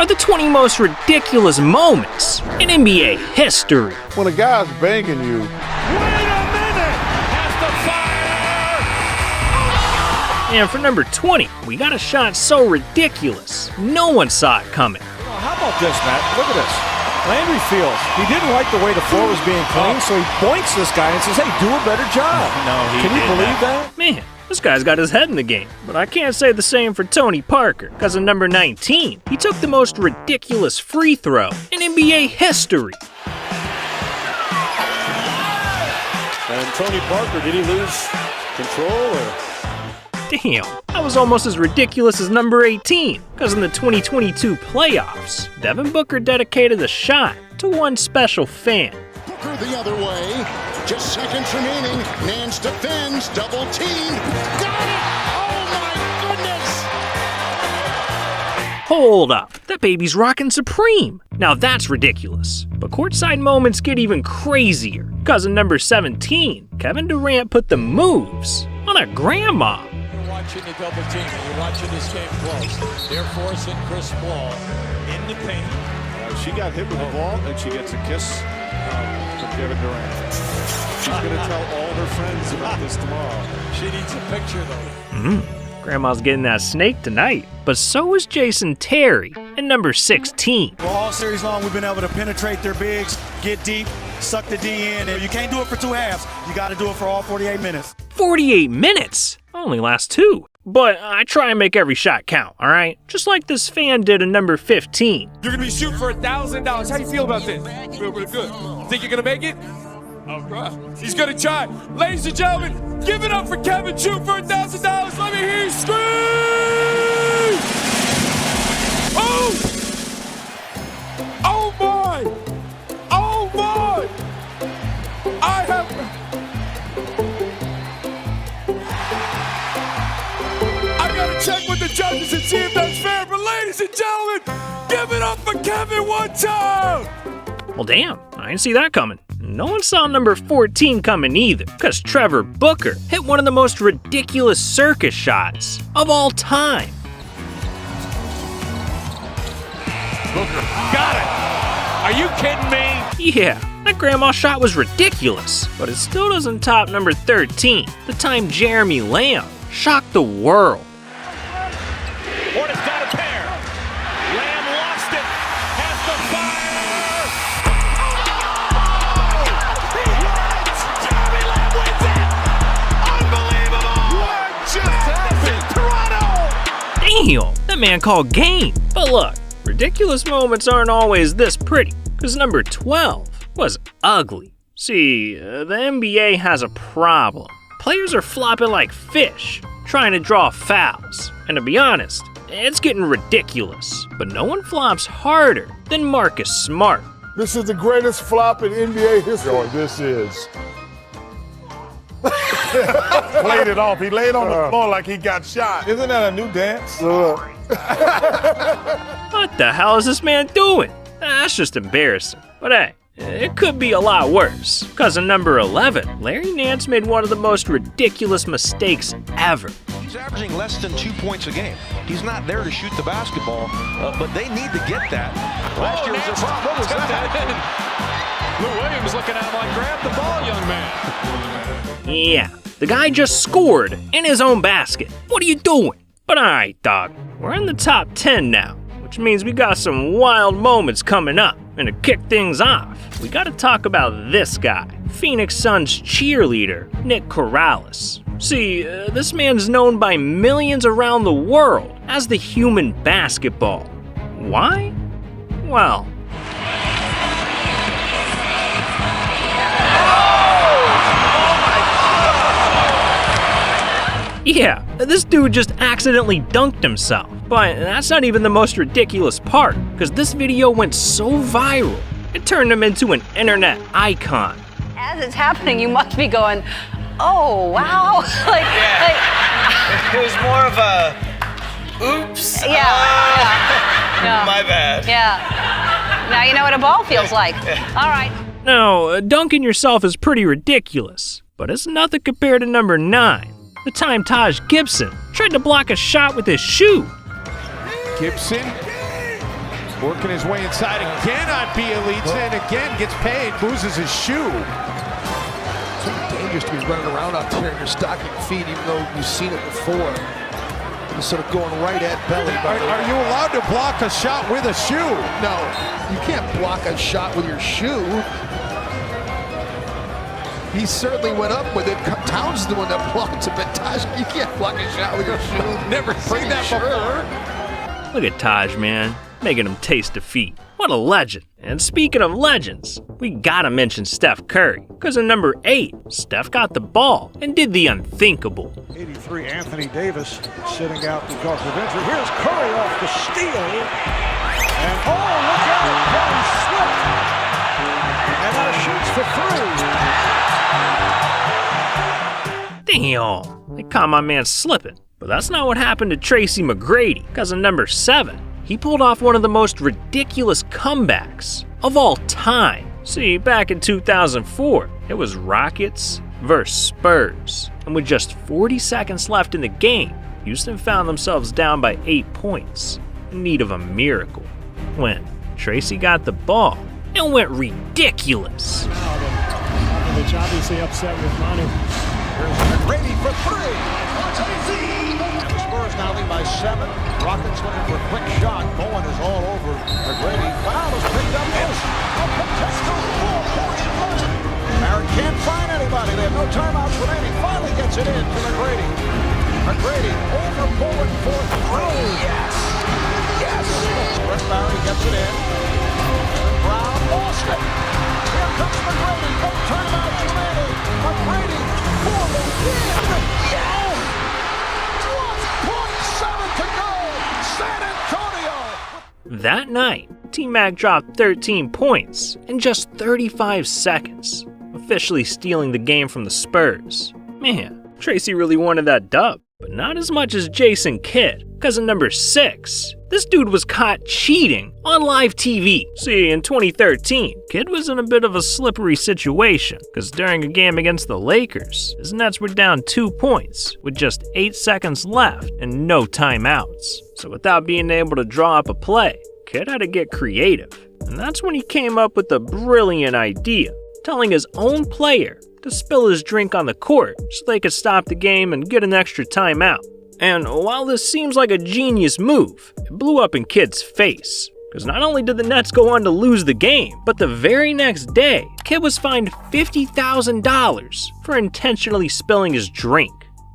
are the 20 most ridiculous moments in NBA history. When a guy's banging you, Wait a minute! Has to fire! And for number 20, we got a shot so ridiculous, no one saw it coming. How about this, Matt? Look at this. Landry Fields, he didn't like the way the floor was being cleaned, so he points this guy and says, hey, do a better job. Can you believe that? Man, this guy's got his head in the game. But I can't say the same for Tony Parker, because in number 19, he took the most ridiculous free throw in NBA history. And Tony Parker, did he lose control or? Damn, that was almost as ridiculous as number 18, because in the 2022 playoffs, Devin Booker dedicated a shot to one special fan. Booker the other way. Just seconds remaining. Nance defends. Double teamed. Got it! Oh my goodness! Hold up, that baby's rockin' Supreme. Now that's ridiculous. But courtside moments get even crazier, because in number 17, Kevin Durant put the moves on a grandma. Watching the double team. You're watching this game close. They're forcing Chris Paul in the paint. she got hit with the ball and she gets a kiss from Kevin Durant. She's going to tell all her friends about this tomorrow. She needs a picture, though. Grandma's getting that snake tonight. But so is Jason Terry in number 16. Well, all series long, we've been able to penetrate their bigs, get deep, suck the D in, and you can't do it for two halves. You got to do it for all 48 minutes. 48 minutes? Only lasts 2. But I try and make every shot count, all right? Just like this fan did in number 15. You're gonna be shooting for $1,000. How you feel about this? Feel pretty good. Think you're gonna make it? All right. He's gonna try. Ladies and gentlemen, give it up for Kevin. Shoot for $1,000. Let me hear you scream! Oh! Oh my! Oh my! I have. Check with the judges and see if that's fair, but ladies and gentlemen, give it up for Kevin one time! Well, damn, I didn't see that coming. No one saw number 14 coming either, because Trevor Booker hit one of the most ridiculous circus shots of all time. Booker, got it! Are you kidding me? Yeah, that grandma shot was ridiculous, but it still doesn't top number 13, the time Jeremy Lamb shocked the world. Hornets got a pair. Lamb lost it. Has to fire. Jeremy Lamb wins it. Unbelievable. What just happened? Toronto. Damn, that man called game. But look, ridiculous moments aren't always this pretty, because number 12 was ugly. See, the NBA has a problem. Players are flopping like fish, trying to draw fouls. And to be honest, it's getting ridiculous. But no one flops harder than Marcus Smart. This is the greatest flop in NBA history. Oh, this is. Played it off. He laid on the floor like he got shot. Isn't that a new dance? What the hell is this man doing? That's just embarrassing. But hey, it could be a lot worse. Because in number 11, Larry Nance made one of the most ridiculous mistakes ever. He's averaging less than 2 points a game. He's not there to shoot the basketball, but they need to get that. Last year was a problem. What was that? Lou Williams looking at him like, grab the ball, young man. Yeah, the guy just scored in his own basket. What are you doing? But alright, dog, we're in the top 10 now, which means we got some wild moments coming up. And to kick things off, we gotta talk about this guy, Phoenix Suns cheerleader, Nick Corrales. See, this man's known by millions around the world as the human basketball. Why? Well, yeah, this dude just accidentally dunked himself. But that's not even the most ridiculous part, because this video went so viral, it turned him into an internet icon. As it's happening, you must be going, oh, wow. It was more of a, oops. Yeah. My bad. Yeah. Now you know what a ball feels like. All right. No, dunking yourself is pretty ridiculous, but it's nothing compared to number 9, the time Taj Gibson tried to block a shot with his shoe. Gibson Working his way inside again on Bielitsa, and again gets paid, loses his shoe. It's dangerous to be running around out there in your stocking feet, even though you've seen it before. He's sort of going right at belly. Are you allowed to block a shot with a shoe? No, you can't block a shot with your shoe. He certainly went up with it. Towns is the one that blocked him, but Taj, you can't block a shot with your shoe. Never seen that before. Look at Taj, man, making him taste defeat. What a legend. And speaking of legends, we gotta mention Steph Curry, because in number 8, Steph got the ball and did the unthinkable. 83, Anthony Davis sitting out because of injury. Here's Curry off the steal. And look out, Curry slipped. And now shoots for 3. Damn, they caught my man slipping. But that's not what happened to Tracy McGrady, because in number 7, he pulled off one of the most ridiculous comebacks of all time. See, back in 2004, it was Rockets versus Spurs. And with just 40 seconds left in the game, Houston found themselves down by 8 points, in need of a miracle, when Tracy got the ball and went ridiculous. Popovich obviously upset with Manu. Here's McGrady for 3. Spurs now lead by 7. Rockets looking for a quick shot. Bowen is all over McGrady. Foul is picked up. A contested 4-point buzzer. Barrett can't find anybody. They have no timeouts remaining. Finally gets it in to McGrady. McGrady over Bowen for 3. Yes! Yes! Brett Barry gets it in. Brown lost it. Here comes McGrady. No timeouts remaining. McGrady for the win. Yes! 1.7 to go. San Antonio. That night, T-Mac dropped 13 points in just 35 seconds, officially stealing the game from the Spurs. Man, Tracy really wanted that dub, but not as much as Jason Kidd, because in number 6, this dude was caught cheating on live TV. See, in 2013, Kidd was in a bit of a slippery situation, because during a game against the Lakers, his Nets were down 2 points with just 8 seconds left and no timeouts. So without being able to draw up a play, Kidd had to get creative. And that's when he came up with the brilliant idea, telling his own player to spill his drink on the court so they could stop the game and get an extra timeout. And while this seems like a genius move, it blew up in Kidd's face. Because not only did the Nets go on to lose the game, but the very next day, Kidd was fined $50,000 for intentionally spilling his drink.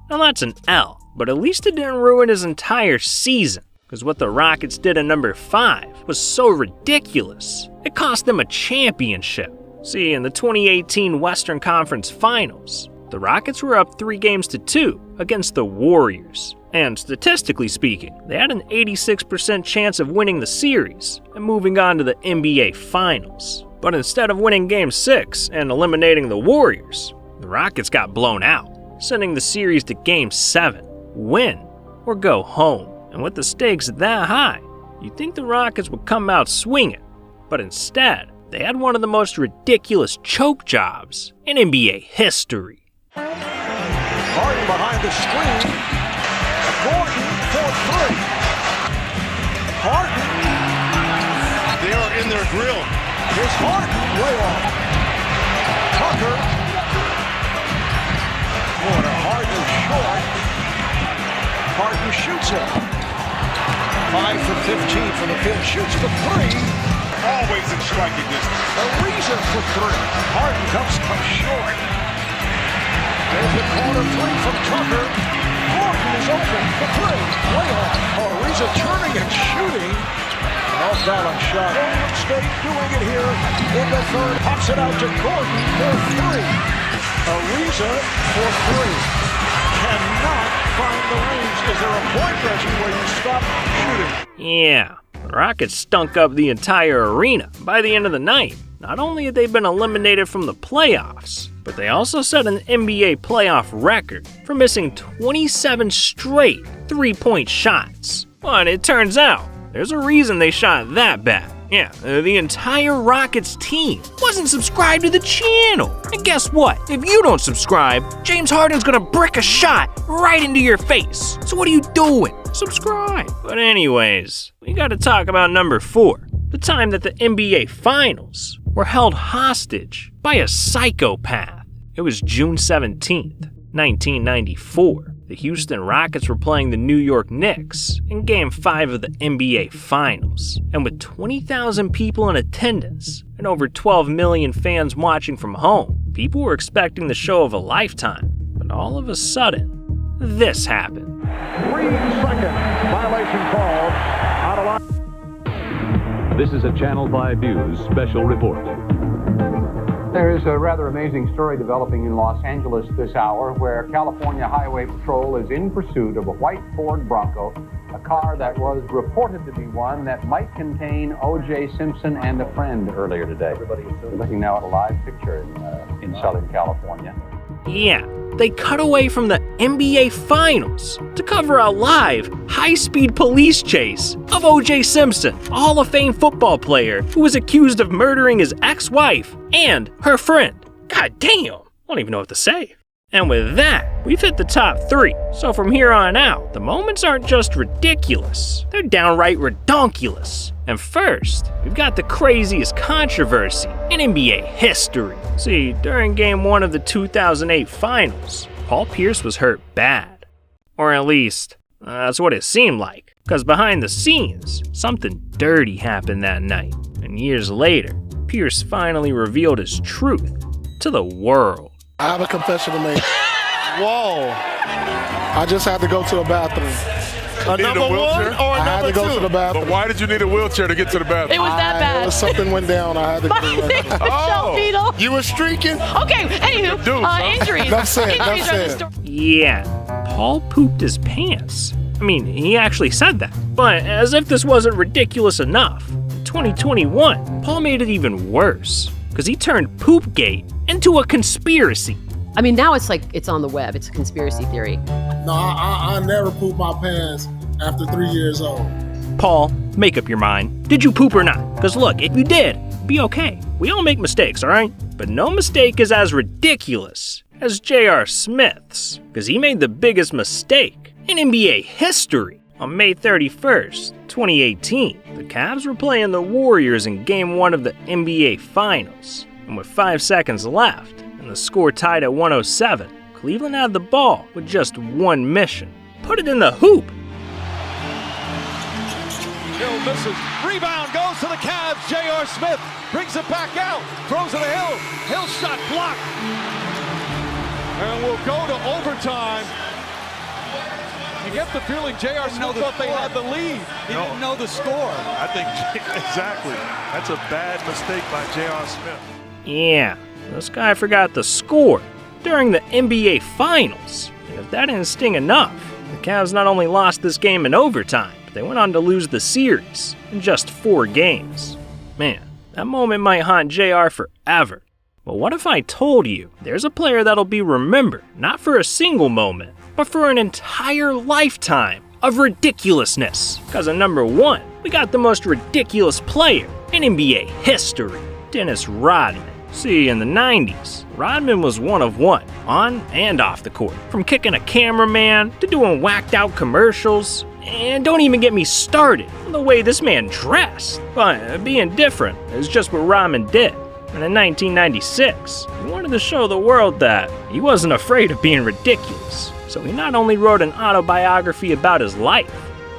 Now that's an L, but at least it didn't ruin his entire season. Because what the Rockets did in number 5 was so ridiculous, it cost them a championship. See, in the 2018 Western Conference Finals, the Rockets were up 3-2 against the Warriors. And statistically speaking, they had an 86% chance of winning the series and moving on to the NBA Finals. But instead of winning Game 6 and eliminating the Warriors, the Rockets got blown out, sending the series to Game 7, win or go home. And with the stakes that high, you'd think the Rockets would come out swinging, but instead, they had one of the most ridiculous choke jobs in NBA history. Harden behind the screen. Gordon for 3. Harden. They are in their grill. Here's Harden way off. Tucker. Corner. Harden short. Harden shoots it. 5 for 15 from the field. Shoots for 3. Always in striking distance. Ariza for 3. Harden comes short. There's the corner 3 from Tucker. Gordon is open for 3. Way off. Ariza turning and shooting. Off balance shot. Golden State doing it here in the third. Pops it out to Gordon for 3. Ariza for 3. Cannot find the range. Is there a point, Reggie, where you stop shooting? Yeah. The Rockets stunk up the entire arena. By the end of the night, not only had they been eliminated from the playoffs, but they also set an NBA playoff record for missing 27 straight three-point shots. But it turns out, there's a reason they shot that bad. Yeah, the entire Rockets team wasn't subscribed to the channel. And guess what? If you don't subscribe, James Harden's gonna brick a shot right into your face. So what are you doing? Subscribe. But anyways, we gotta talk about number 4. the time that the NBA Finals were held hostage by a psychopath. It was June 17th, 1994. The Houston Rockets were playing the New York Knicks in Game 5 of the NBA Finals. And with 20,000 people in attendance and over 12 million fans watching from home, people were expecting the show of a lifetime. But all of a sudden, this happened. 3-second violation call out of line. This is a Channel 5 News special report. There is a rather amazing story developing in Los Angeles this hour where California Highway Patrol is in pursuit of a white Ford Bronco, a car that was reported to be one that might contain O.J. Simpson and a friend earlier today. We're looking now at a live picture in Southern California. Yeah, they cut away from the NBA Finals to cover a live, high-speed police chase of O.J. Simpson, a Hall of Fame football player who was accused of murdering his ex-wife and her friend. God damn, I don't even know what to say. And with that, we've hit the top 3. So from here on out, the moments aren't just ridiculous, they're downright redonkulous. And first, we've got the craziest controversy in NBA history. See, during Game 1 of the 2008 Finals, Paul Pierce was hurt bad. Or at least, that's what it seemed like. Because behind the scenes, something dirty happened that night. And years later, Pierce finally revealed his truth to the world. I have a confession to make. Whoa. I just had to go to the bathroom. A number one or a number two? I had to go to the bathroom. But why did you need a wheelchair to get to the bathroom? It was that bad. Something went down. I had to go. Michelle Beadle. You were streaking? Okay, anywho, injuries. Enough said, Injuries are the story. Yeah, Paul pooped his pants. I mean, he actually said that. But as if this wasn't ridiculous enough, in 2021, Paul made it even worse. Because he turned Poopgate into a conspiracy. I mean, now it's like it's on the web. It's a conspiracy theory. No, I never pooped my pants after 3 years old. Paul, make up your mind. Did you poop or not? Because look, if you did, be okay. We all make mistakes, all right? But no mistake is as ridiculous as J.R. Smith's. Because he made the biggest mistake in NBA history. On May 31st, 2018, the Cavs were playing the Warriors in Game 1 of the NBA Finals. And with 5 seconds left, and the score tied at 107, Cleveland had the ball with just one mission. Put it in the hoop. Hill misses. Rebound goes to the Cavs. J.R. Smith brings it back out. Throws it to Hill. Hill shot blocked. And we'll go to overtime. You get the feeling J.R. Smith thought they had the lead. He didn't know the score. I think, exactly. That's a bad mistake by J.R. Smith. Yeah, this guy forgot the score during the NBA Finals. And if that didn't sting enough, the Cavs not only lost this game in overtime, but they went on to lose the series in just 4 games. Man, that moment might haunt JR forever. But what if I told you there's a player that'll be remembered not for a single moment, but for an entire lifetime of ridiculousness? Because at number 1, we got the most ridiculous player in NBA history, Dennis Rodman. See, in the 90s, Rodman was one of one, on and off the court. From kicking a cameraman to doing whacked out commercials. And don't even get me started on the way this man dressed. But being different is just what Rodman did. And in 1996, he wanted to show the world that he wasn't afraid of being ridiculous. So he not only wrote an autobiography about his life,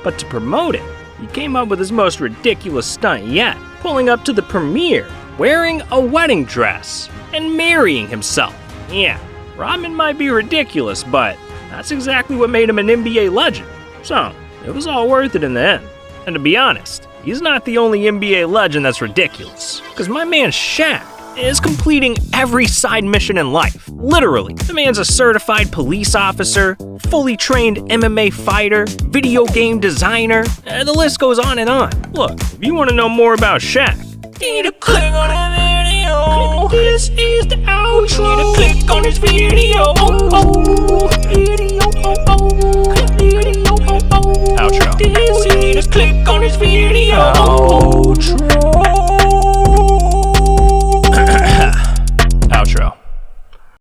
but to promote it, he came up with his most ridiculous stunt yet, pulling up to the premiere, wearing a wedding dress, and marrying himself. Yeah, Rodman might be ridiculous, but that's exactly what made him an NBA legend. So, it was all worth it in the end. And to be honest, he's not the only NBA legend that's ridiculous. Because my man Shaq is completing every side mission in life. Literally. The man's a certified police officer, fully trained MMA fighter, video game designer, the list goes on and on. Look, if you want to know more about Shaq, you need to click on that video. This is the outro. You need to click on this video.